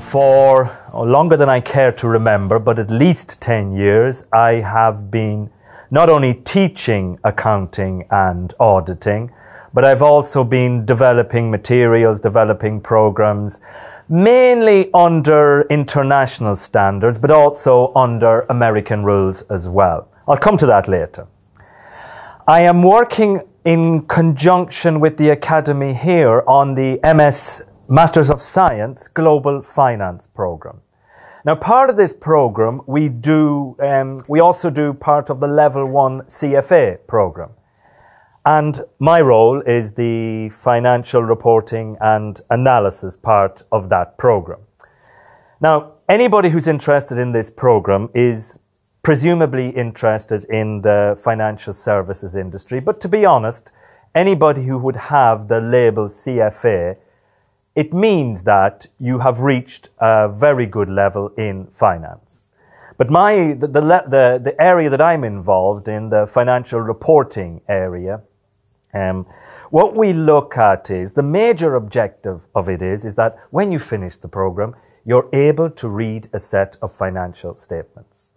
For longer than I care to remember, but at least 10 years, I have been not only teaching accounting and auditing, but I've also been developing materials, developing programs, mainly under international standards, but also under American rules as well. I'll come to that later. I am working in conjunction with the Academy here on the MS Masters of Science Global Finance program. Now, part of this program, we also do part of the Level 1 CFA program. And my role is the financial reporting and analysis part of that program. Now, anybody who's interested in this program is presumably interested in the financial services industry. But to be honest, anybody who would have the label CFA, it means that you have reached a very good level in finance. But the area that I'm involved in, the financial reporting area, what we look at is, the major objective of it is that when you finish the program, you're able to read a set of financial statements.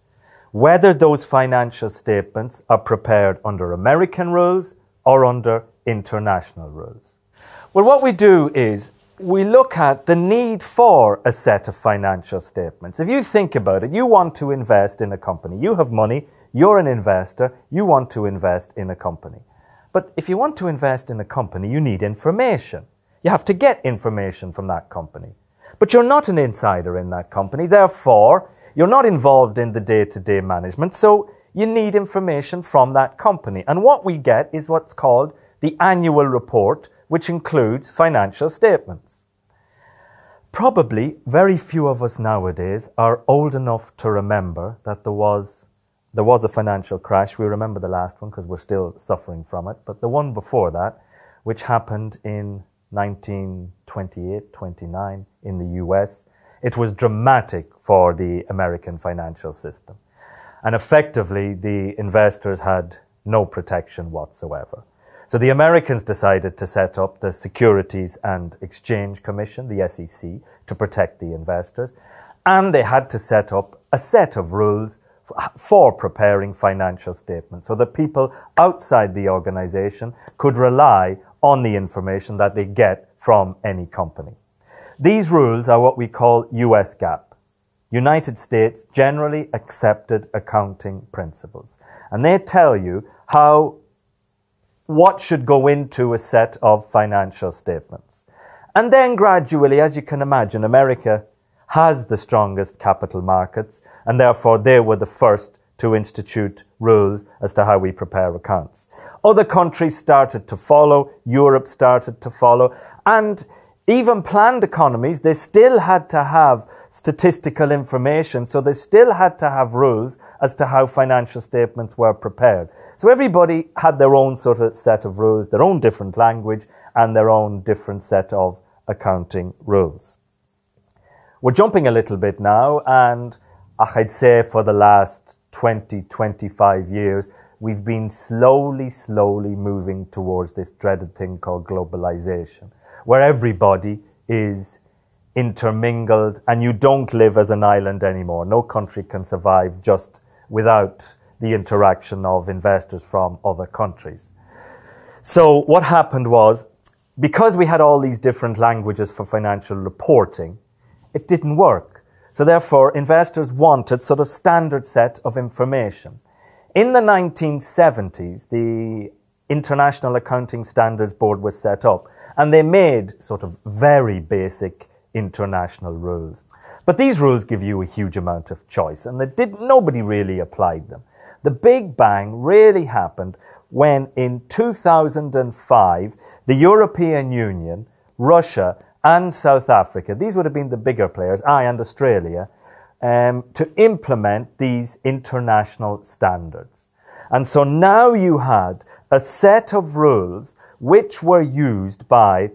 Whether those financial statements are prepared under American rules or under international rules. Well, what we do is, we look at the need for a set of financial statements. If you think about it, you want to invest in a company. You have money, you're an investor, you want to invest in a company. But if you want to invest in a company, you need information. You have to get information from that company. But you're not an insider in that company, therefore, you're not involved in the day-to-day management, so you need information from that company. And what we get is what's called the annual report, which includes financial statements. Probably very few of us nowadays are old enough to remember that there was a financial crash. We remember the last one because we're still suffering from it. But the one before that, which happened in 1928-29 in the US, it was dramatic for the American financial system. And effectively, the investors had no protection whatsoever. So the Americans decided to set up the Securities and Exchange Commission, the SEC, to protect the investors. And they had to set up a set of rules for preparing financial statements so that people outside the organization could rely on the information that they get from any company. These rules are what we call US GAAP, United States Generally Accepted Accounting Principles. And they tell you what should go into a set of financial statements. And then gradually, as you can imagine, America has the strongest capital markets, and therefore they were the first to institute rules as to how we prepare accounts. Other countries started to follow, Europe started to follow, and even planned economies, they still had to have statistical information, so they still had to have rules as to how financial statements were prepared. So everybody had their own sort of set of rules, their own different language, and their own different set of accounting rules. We're jumping a little bit now, and I'd say for the last 20-25 years, we've been slowly moving towards this dreaded thing called globalization, where everybody is intermingled and you don't live as an island anymore. No country can survive just without the interaction of investors from other countries. So what happened was, because we had all these different languages for financial reporting, it didn't work. So therefore, investors wanted sort of standard set of information. In the 1970s, the International Accounting Standards Board was set up, and they made sort of very basic international rules. But these rules give you a huge amount of choice, and nobody really applied them. The big bang really happened when in 2005, the European Union, Russia, and South Africa, these would have been the bigger players, and Australia, to implement these international standards. And so now you had a set of rules which were used by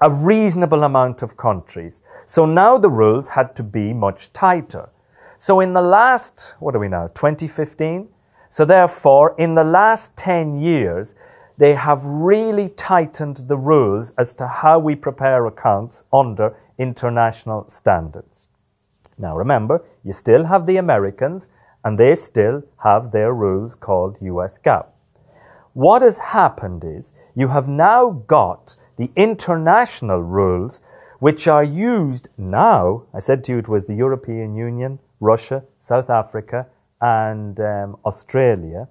a reasonable amount of countries. So now the rules had to be much tighter. So in the last, 2015? So therefore, in the last 10 years, they have really tightened the rules as to how we prepare accounts under international standards. Now remember, you still have the Americans and they still have their rules called US GAAP. What has happened is you have now got the international rules which are used now. I said to you it was the European Union, Russia, South Africa and Australia.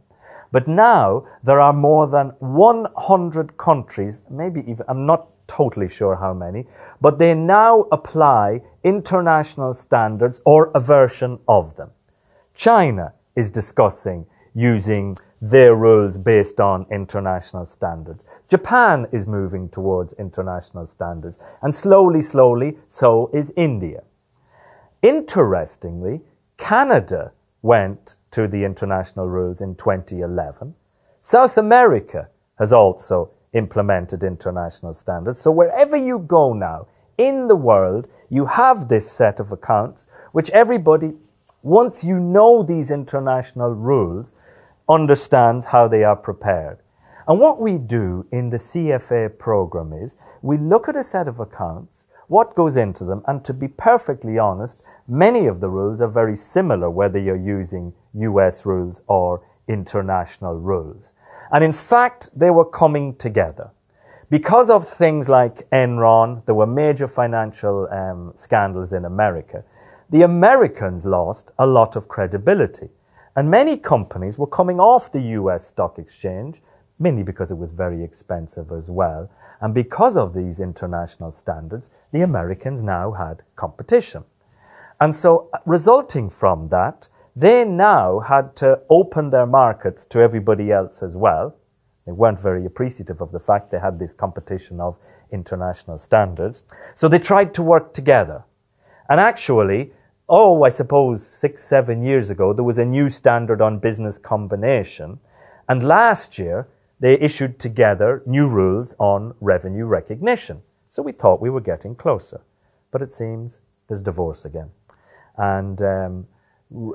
But now there are more than 100 countries, maybe even, I'm not totally sure how many, but they now apply international standards or a version of them. China is discussing using their rules based on international standards. Japan is moving towards international standards, and slowly, so is India. Interestingly, Canada went to the international rules in 2011. South America has also implemented international standards. So wherever you go now in the world, you have this set of accounts which everybody, once you know these international rules, understands how they are prepared. And what we do in the CFA program is we look at a set of accounts, what goes into them, and to be perfectly honest, many of the rules are very similar whether you're using US rules or international rules. And in fact, they were coming together. Because of things like Enron, there were major financial scandals in America. The Americans lost a lot of credibility. And many companies were coming off the US stock exchange, mainly because it was very expensive as well. And because of these international standards, the Americans now had competition. And so, resulting from that, they now had to open their markets to everybody else as well. They weren't very appreciative of the fact they had this competition of international standards. So they tried to work together. And actually, I suppose 6-7 years ago, there was a new standard on business combination. And last year, they issued together new rules on revenue recognition. So we thought we were getting closer. But it seems there's divorce again. And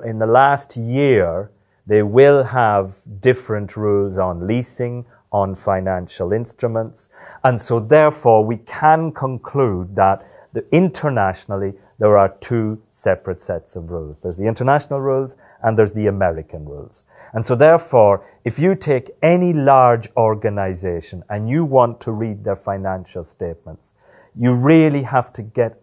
in the last year, they will have different rules on leasing, on financial instruments. And so therefore, we can conclude that internationally, there are two separate sets of rules. There's the international rules and there's the American rules. And so therefore, if you take any large organization and you want to read their financial statements, you really have to get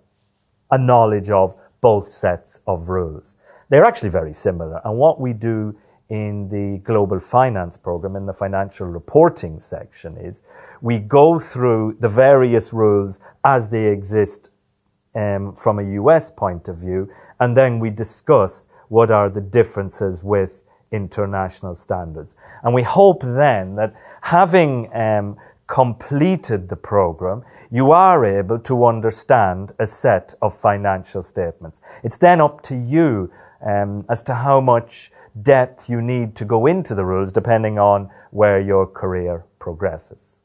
a knowledge of both sets of rules. They're actually very similar. And what we do in the Global Finance Program, in the financial reporting section, is we go through the various rules as they exist from a US point of view, and then we discuss what are the differences with international standards. And we hope then that having completed the program, you are able to understand a set of financial statements. It's then up to you as to how much depth you need to go into the rules depending on where your career progresses.